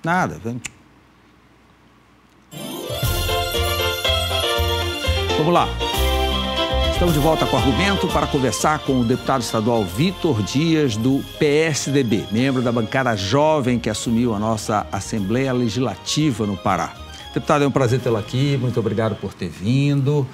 Nada. Vamos lá. Estamos de volta com o argumento para conversar com o deputado estadual Vitor Dias, do PSDB, membro da bancada jovem que assumiu a nossa Assembleia Legislativa no Pará. Deputado, é um prazer tê-lo aqui, muito obrigado por ter vindo.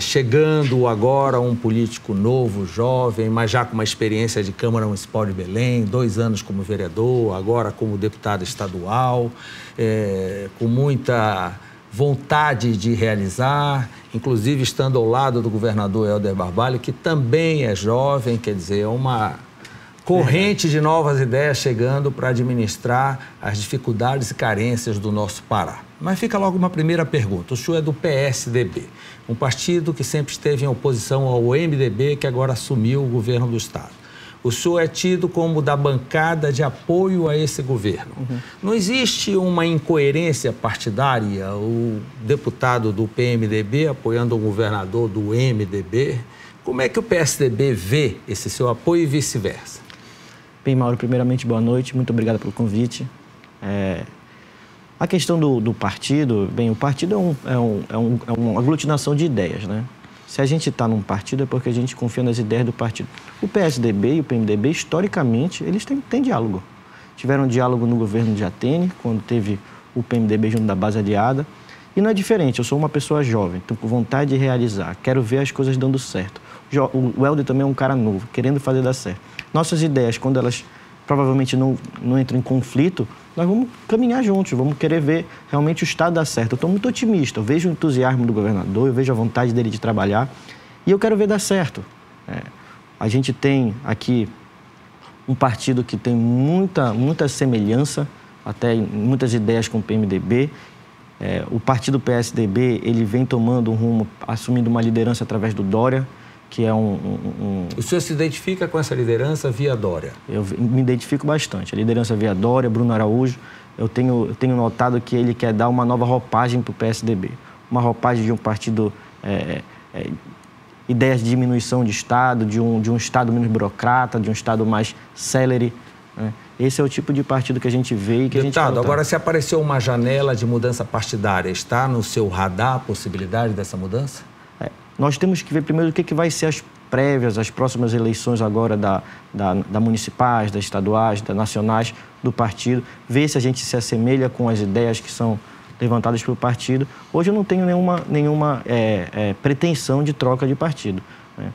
Chegando agora um político novo, jovem, mas já com uma experiência de Câmara Municipal de Belém, 2 anos como vereador, agora como deputado estadual, com muita vontade de realizar, inclusive estando ao lado do governador Helder Barbalho, que também é jovem, quer dizer, é uma corrente de novas ideias chegando para administrar as dificuldades e carências do nosso Pará. Mas fica logo uma primeira pergunta. O senhor é do PSDB, um partido que sempre esteve em oposição ao MDB, que agora assumiu o governo do Estado. O senhor é tido como da bancada de apoio a esse governo. Não existe uma incoerência partidária, o deputado do PMDB apoiando o governador do MDB? Como é que o PSDB vê esse seu apoio e vice-versa? Bem, Mauro, primeiramente, boa noite. Muito obrigado pelo convite. A questão do partido, bem, o partido é uma aglutinação de ideias, né? Se a gente está num partido é porque a gente confia nas ideias do partido. O PSDB e o PMDB, historicamente, eles têm diálogo. Tiveram diálogo no governo de Atene, quando teve o PMDB junto da base aliada. E não é diferente, eu sou uma pessoa jovem, estou com vontade de realizar, quero ver as coisas dando certo. O Helder também é um cara novo, querendo fazer dar certo. Nossas ideias, quando elas provavelmente não entram em conflito, nós vamos caminhar juntos, vamos querer ver realmente o Estado dar certo. Eu estou muito otimista, eu vejo o entusiasmo do governador, eu vejo a vontade dele de trabalhar e eu quero ver dar certo. A gente tem aqui um partido que tem muita semelhança, até em muitas ideias com o PMDB. O partido PSDB, ele vem tomando um rumo, assumindo uma liderança através do Dória, que é O senhor se identifica com essa liderança via Dória? Eu me identifico bastante. A liderança via Dória, Bruno Araújo, eu tenho notado que ele quer dar uma nova roupagem para o PSDB. Uma roupagem de um partido, ideias de diminuição de Estado, de um Estado menos burocrata, de um Estado mais célere, né? Esse é o tipo de partido que a gente vê e que Deputado, a gente... agora se apareceu uma janela de mudança partidária, está no seu radar a possibilidade dessa mudança? Nós temos que ver primeiro o que vai ser as prévias, as próximas eleições agora da municipais, das estaduais, das nacionais do partido, ver se a gente se assemelha com as ideias que são levantadas pelo partido. Hoje eu não tenho nenhuma pretensão de troca de partido, né?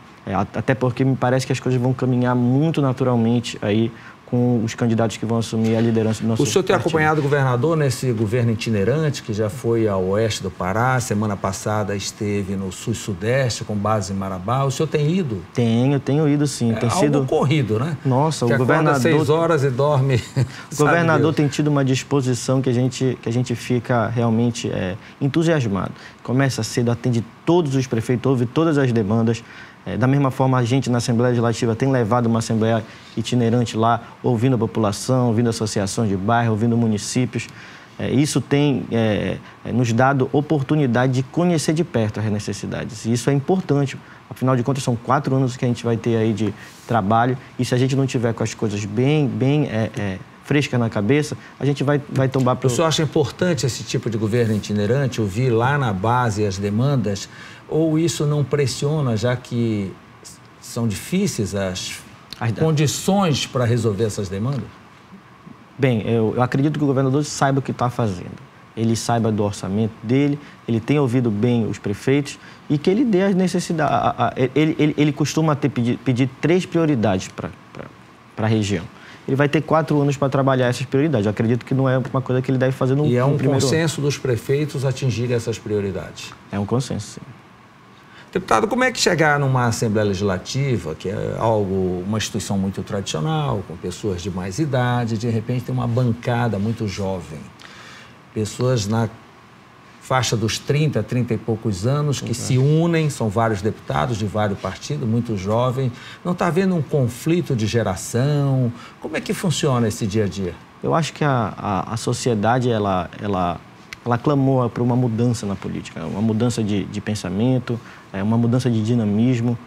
Até porque me parece que as coisas vão caminhar muito naturalmente aí com os candidatos que vão assumir a liderança do nosso partido. O senhor tem acompanhado o governador nesse governo itinerante, que já foi ao oeste do Pará, semana passada esteve no sul e sudeste, com base em Marabá. O senhor tem ido? Tenho ido sim. Tem sido corrido, né? Nossa, que o governador... 6 horas e dorme... O governador tem tido uma disposição que a gente fica realmente entusiasmado. Começa cedo, atende todos os prefeitos, ouve todas as demandas. Da mesma forma, a gente na Assembleia Legislativa tem levado uma Assembleia itinerante lá, ouvindo a população, ouvindo associações de bairro, ouvindo municípios. Isso tem nos dado oportunidade de conhecer de perto as necessidades. E isso é importante. Afinal de contas, são 4 anos que a gente vai ter aí de trabalho. E se a gente não tiver com as coisas bem frescas na cabeça, a gente vai tombar... O senhor acha importante esse tipo de governo itinerante, ouvir lá na base as demandas? Ou isso não pressiona, já que são difíceis as condições para resolver essas demandas? Bem, eu acredito que o governador saiba o que está fazendo. Ele saiba do orçamento dele, ele tem ouvido bem os prefeitos e que ele dê as necessidades. Ele costuma pedir 3 prioridades para a região. Ele vai ter 4 anos para trabalhar essas prioridades. Eu acredito que não é uma coisa que ele deve fazer no primeiro ano. E é um consenso dos prefeitos atingirem essas prioridades? É um consenso, sim. Deputado, como é que chegar numa Assembleia Legislativa, que é uma instituição muito tradicional, com pessoas de mais idade, de repente tem uma bancada muito jovem, pessoas na faixa dos 30 e poucos anos que se unem, são vários deputados de vários partidos, muito jovens. Não está havendo um conflito de geração? Como é que funciona esse dia a dia? Eu acho que a sociedade, ela clamou por uma mudança na política, uma mudança de pensamento, uma mudança de dinamismo,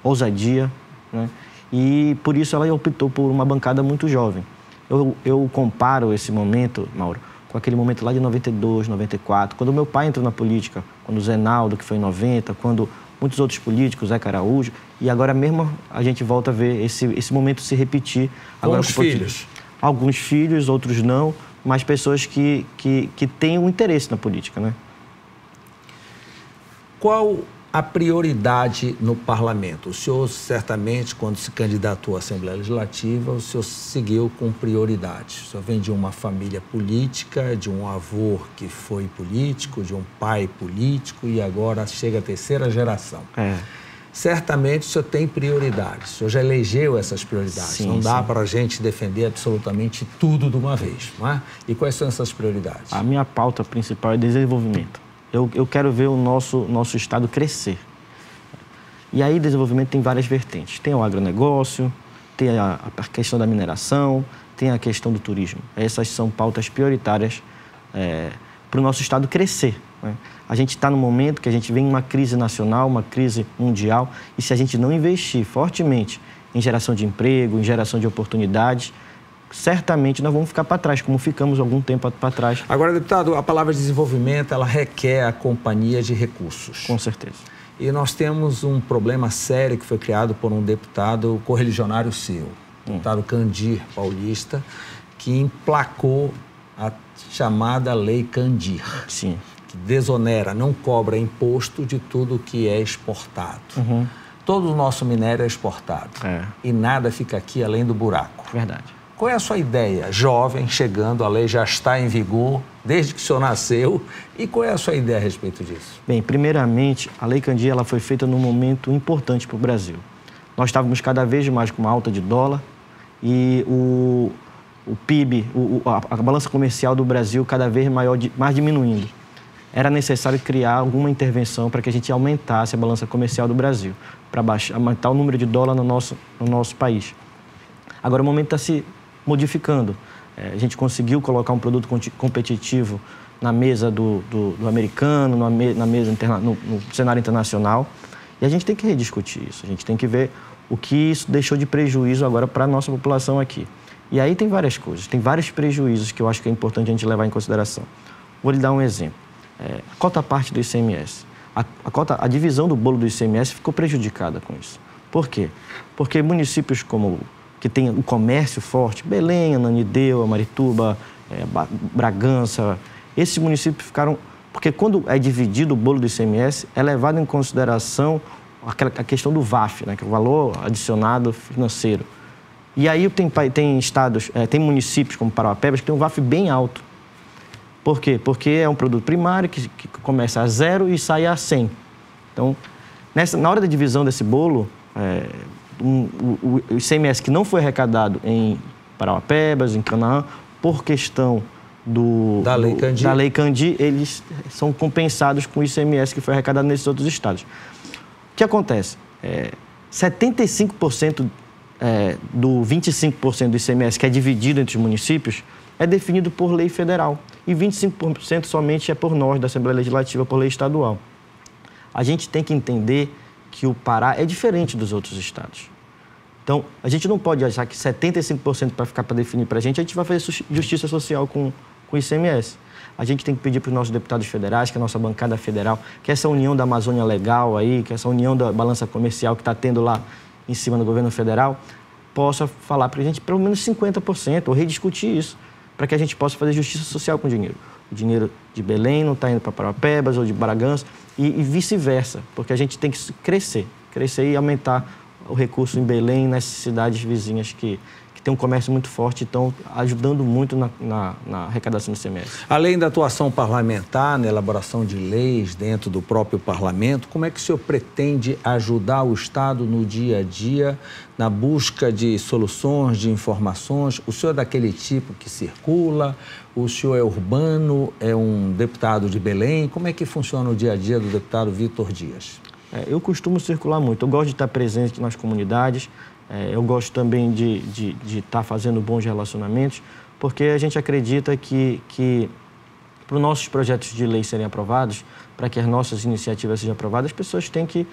ousadia, né? E por isso ela optou por uma bancada muito jovem. Eu comparo esse momento, Mauro, com aquele momento lá de 92, 94, quando meu pai entrou na política, quando o Zenaldo, que foi em 90, quando muitos outros políticos, Zé Araújo, e agora mesmo a gente volta a ver esse momento se repetir. Agora com os filhos? Alguns filhos, outros não, mas pessoas que têm um interesse na política, né? Qual a prioridade no parlamento? O senhor, certamente, quando se candidatou à Assembleia Legislativa, o senhor seguiu com prioridade. O senhor vem de uma família política, de um avô que foi político, de um pai político e agora chega a terceira geração. Certamente o senhor tem prioridades. O senhor já elegeu essas prioridades. Sim, não dá para a gente defender absolutamente tudo de uma vez, não é? E quais são essas prioridades? A minha pauta principal é desenvolvimento. Eu quero ver o nosso estado crescer. E aí, desenvolvimento tem várias vertentes. Tem o agronegócio, tem a questão da mineração, tem a questão do turismo. Essas são pautas prioritárias para o nosso estado crescer, né? A gente está num momento que a gente vem uma crise nacional, uma crise mundial, e se a gente não investir fortemente em geração de emprego, em geração de oportunidades, certamente nós vamos ficar para trás, como ficamos algum tempo para trás. Agora, deputado, a palavra desenvolvimento, ela requer a companhia de recursos. Com certeza. E nós temos um problema sério que foi criado por um deputado correligionário seu, o deputado Candir Paulista, que emplacou a chamada Lei Candir. Sim. Que desonera, não cobra imposto de tudo que é exportado. Todo o nosso minério é exportado. E nada fica aqui além do buraco. Verdade. Qual é a sua ideia? Jovem, chegando, a lei já está em vigor, desde que o senhor nasceu. E qual é a sua ideia a respeito disso? Bem, primeiramente, a Lei Candir ela foi feita num momento importante para o Brasil. Nós estávamos cada vez mais com uma alta de dólar e o PIB, a balança comercial do Brasil cada vez mais diminuindo. Era necessário criar alguma intervenção para que a gente aumentasse a balança comercial do Brasil, para aumentar o número de dólar no nosso país. Agora o momento está se modificando. A gente conseguiu colocar um produto competitivo na mesa do americano, na mesa no cenário internacional, e a gente tem que rediscutir isso. A gente tem que ver o que isso deixou de prejuízo agora para a nossa população aqui. E aí tem várias coisas, tem vários prejuízos que eu acho que é importante a gente levar em consideração. Vou lhe dar um exemplo. A cota parte do ICMS. A divisão do bolo do ICMS ficou prejudicada com isso. Por quê? Porque municípios que tem o comércio forte, Belém, Ananindeua, Marituba, Bragança, esses municípios ficaram... Porque quando é dividido o bolo do ICMS, é levado em consideração a questão do VAF, né, que é o valor adicionado financeiro. E aí tem estados, tem municípios como Parauapebas que tem um VAF bem alto. Por quê? Porque é um produto primário que começa a 0 e sai a 100. Então, na hora da divisão desse bolo, o ICMS que não foi arrecadado em Parauapebas, em Canaã, por questão da Lei Candir, eles são compensados com o ICMS que foi arrecadado nesses outros estados. O que acontece? 75% do 25% do ICMS que é dividido entre os municípios é definido por lei federal e 25% somente é por nós, da Assembleia Legislativa, por lei estadual. A gente tem que entender que o Pará é diferente dos outros estados. Então, a gente não pode achar que 75% para definir para a gente vai fazer justiça social com o ICMS. A gente tem que pedir para os nossos deputados federais, que é a nossa bancada federal, que essa união da Amazônia Legal aí, que essa união da balança comercial que está tendo lá em cima do governo federal, possa falar para a gente pelo menos 50%, ou rediscutir isso, para que a gente possa fazer justiça social com o dinheiro. O dinheiro de Belém não está indo para Parauapebas ou de Bragança e vice-versa, porque a gente tem que crescer e aumentar o recurso em Belém e nessas cidades vizinhas que tem um comércio muito forte e estão ajudando muito na arrecadação do ICMS. Além da atuação parlamentar, na elaboração de leis dentro do próprio parlamento, como é que o senhor pretende ajudar o Estado no dia a dia, na busca de soluções, de informações? O senhor é daquele tipo que circula? O senhor é urbano? É um deputado de Belém? Como é que funciona o dia a dia do deputado Vitor Dias? Eu costumo circular muito. Eu gosto de estar presente nas comunidades. Eu gosto também de estar fazendo bons relacionamentos, porque a gente acredita que para os nossos projetos de lei serem aprovados, para que as nossas iniciativas sejam aprovadas, as pessoas têm que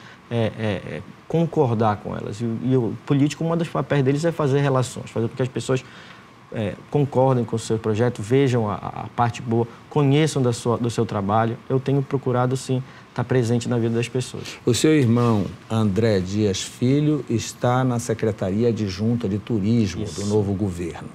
concordar com elas. E o político, um dos papéis deles é fazer relações, fazer com que as pessoas concordem com o seu projeto, vejam a parte boa, conheçam do seu trabalho. Eu tenho procurado, sim, estar presente na vida das pessoas. O seu irmão, André Dias Filho, está na Secretaria Adjunta de Turismo do novo governo.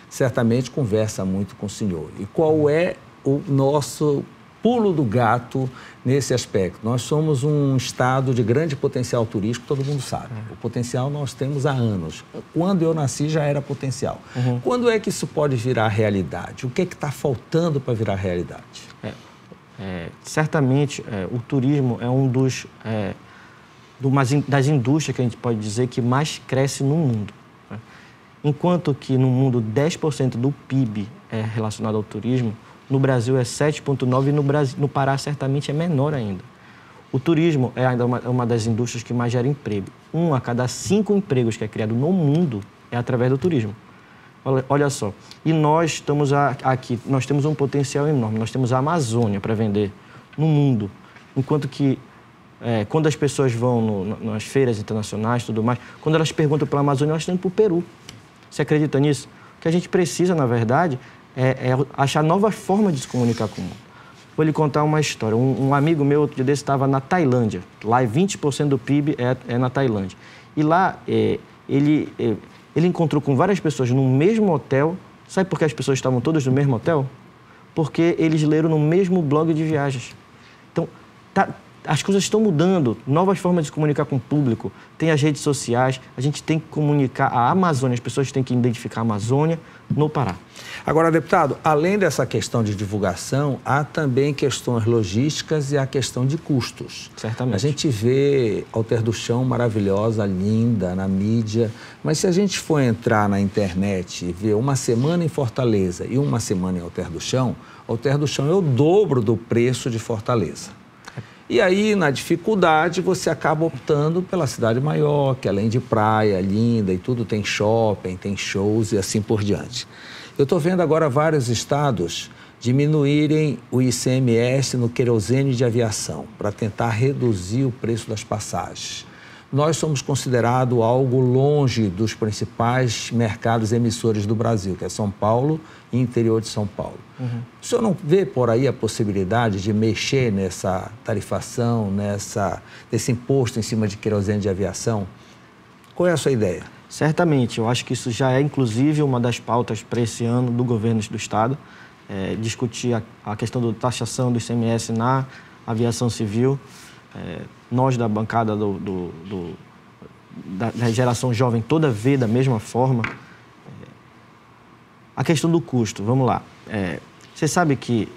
Certamente conversa muito com o senhor. E qual é o nosso pulo do gato nesse aspecto? Nós somos um estado de grande potencial turístico, todo mundo sabe. O potencial nós temos há anos. Quando eu nasci já era potencial. Quando é que isso pode virar realidade? O que é que está faltando para virar realidade? Certamente, o turismo é um das indústrias que a gente pode dizer que mais cresce no mundo. Enquanto que no mundo 10% do PIB é relacionado ao turismo, no Brasil é 7,9% e no Pará certamente é menor ainda. O turismo é ainda uma das indústrias que mais gera emprego. 1 a cada 5 empregos que é criado no mundo é através do turismo. Olha só, e nós estamos aqui, nós temos um potencial enorme, nós temos a Amazônia para vender no mundo, enquanto que quando as pessoas vão nas feiras internacionais e tudo mais, quando elas perguntam pela Amazônia, elas estão indo para o Peru. Você acredita nisso? O que a gente precisa, na verdade, é achar novas formas de se comunicar com o mundo. Vou lhe contar uma história. Um amigo meu, outro dia desse, estava na Tailândia. Lá, 20% do PIB é na Tailândia. E lá, ele encontrou com várias pessoas no mesmo hotel. Sabe por que as pessoas estavam todas no mesmo hotel? Porque eles leram no mesmo blog de viagens. Então, as coisas estão mudando, novas formas de se comunicar com o público, tem as redes sociais, a gente tem que comunicar a Amazônia, as pessoas têm que identificar a Amazônia no Pará. Agora, deputado, além dessa questão de divulgação, há também questões logísticas e a questão de custos. Certamente. A gente vê Alter do Chão maravilhosa, linda, na mídia, mas se a gente for entrar na internet e ver uma semana em Fortaleza e uma semana em Alter do Chão é o dobro do preço de Fortaleza. E aí, na dificuldade, você acaba optando pela cidade maior, que além de praia, linda e tudo, tem shopping, tem shows e assim por diante. Eu estou vendo agora vários estados diminuírem o ICMS no querosene de aviação para tentar reduzir o preço das passagens. Nós somos considerados algo longe dos principais mercados emissores do Brasil, que é São Paulo e interior de São Paulo. O senhor não vê por aí a possibilidade de mexer nessa tarifação, nesse imposto em cima de querosene de aviação? Qual é a sua ideia? Certamente, eu acho que isso já é, inclusive, uma das pautas para esse ano do governo do Estado, discutir a questão da taxação do ICMS na aviação civil. Nós, da bancada da geração jovem, toda vê da mesma forma. A questão do custo, vamos lá. Você sabe que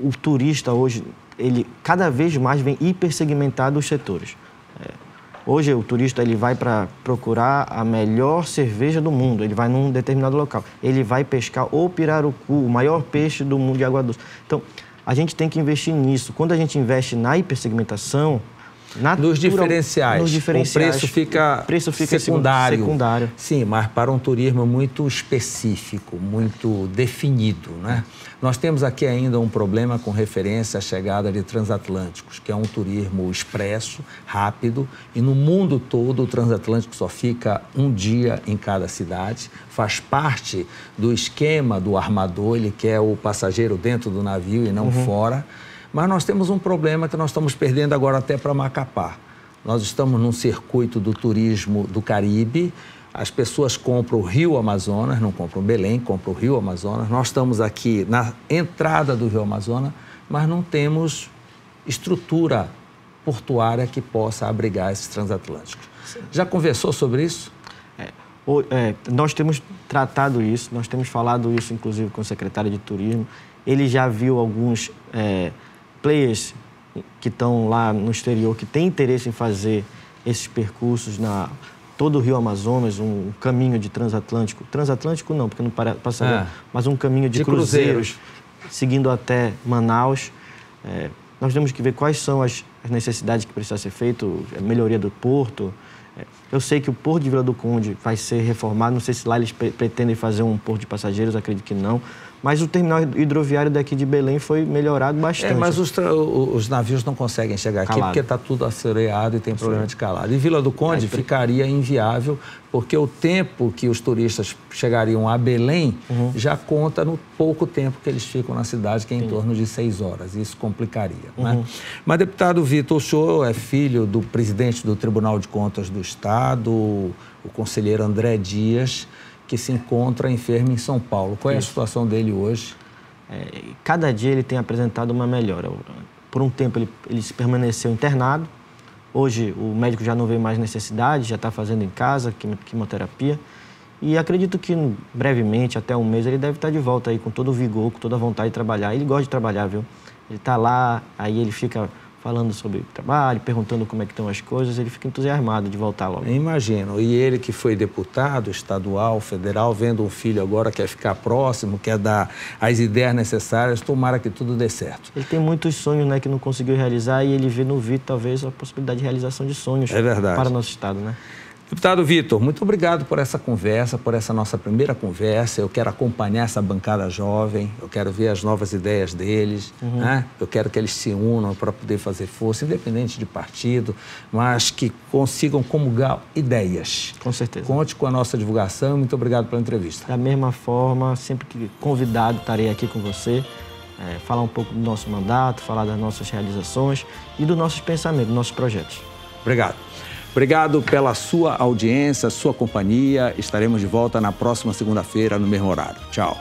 o turista hoje, ele cada vez mais vem hipersegmentado os setores. Hoje o turista ele vai para procurar a melhor cerveja do mundo, ele vai num determinado local, ele vai pescar o pirarucu, o maior peixe do mundo de água doce. Então, a gente tem que investir nisso. Quando a gente investe na hipersegmentação, nos diferenciais, o preço fica secundário. Sim, mas para um turismo muito específico, muito definido, né? Nós temos aqui ainda um problema com referência à chegada de transatlânticos, que é um turismo expresso, rápido, e no mundo todo o transatlântico só fica um dia em cada cidade, faz parte do esquema do armador, ele quer o passageiro dentro do navio e não fora. Mas nós temos um problema que nós estamos perdendo agora até para Macapá. Nós estamos num circuito do turismo do Caribe, as pessoas compram o Rio Amazonas, não compram Belém, compram o Rio Amazonas. Nós estamos aqui na entrada do Rio Amazonas, mas não temos estrutura portuária que possa abrigar esses transatlânticos. Já conversou sobre isso? Nós temos tratado isso, nós temos falado isso, inclusive, com o secretário de Turismo. Ele já viu alguns players que estão lá no exterior, que têm interesse em fazer esses percursos todo o Rio Amazonas, um caminho de transatlântico. Transatlântico não, porque não passa, mas um caminho de cruzeiros, seguindo até Manaus. Nós temos que ver quais são as necessidades que precisam ser feitas, a melhoria do porto, Eu sei que o Porto de Vila do Conde vai ser reformado, não sei se lá eles pretendem fazer um porto de passageiros, acredito que não. Mas o terminal hidroviário daqui de Belém foi melhorado bastante. Mas os navios não conseguem chegar aqui porque está tudo assoreado e tem problema de calado. E Vila do Conde ficaria inviável porque o tempo que os turistas chegariam a Belém já conta no pouco tempo que eles ficam na cidade, que é em torno de 6 horas. Isso complicaria. Né? Mas, deputado Vitor, o senhor é filho do presidente do Tribunal de Contas do Estado, o conselheiro André Dias, que se encontra enfermo em São Paulo. Qual é a situação dele hoje? Cada dia ele tem apresentado uma melhora. Por um tempo ele permaneceu internado. Hoje o médico já não vê mais necessidade, já está fazendo em casa quimioterapia. E acredito que brevemente, até um mês, ele deve estar de volta aí com todo o vigor, com toda a vontade de trabalhar. Ele gosta de trabalhar, viu? Ele está lá, aí ele fica falando sobre o trabalho, perguntando como é que estão as coisas, ele fica entusiasmado de voltar logo. Imagino. E ele que foi deputado estadual, federal, vendo um filho agora, quer ficar próximo, quer dar as ideias necessárias, tomara que tudo dê certo. Ele tem muitos sonhos, né, que não conseguiu realizar e ele vê no Vitor, talvez, a possibilidade de realização de sonhos para o nosso estado, né? Deputado Vitor, muito obrigado por essa conversa, por essa nossa primeira conversa. Eu quero acompanhar essa bancada jovem, eu quero ver as novas ideias deles, né? Eu quero que eles se unam para poder fazer força, independente de partido, mas que consigam comungar ideias. Com certeza. Conte com a nossa divulgação. Muito obrigado pela entrevista. Da mesma forma, sempre que convidado, estarei aqui com você, falar um pouco do nosso mandato, falar das nossas realizações e dos nossos pensamentos, dos nossos projetos. Obrigado. Obrigado pela sua audiência, sua companhia. Estaremos de volta na próxima segunda-feira, no mesmo horário. Tchau.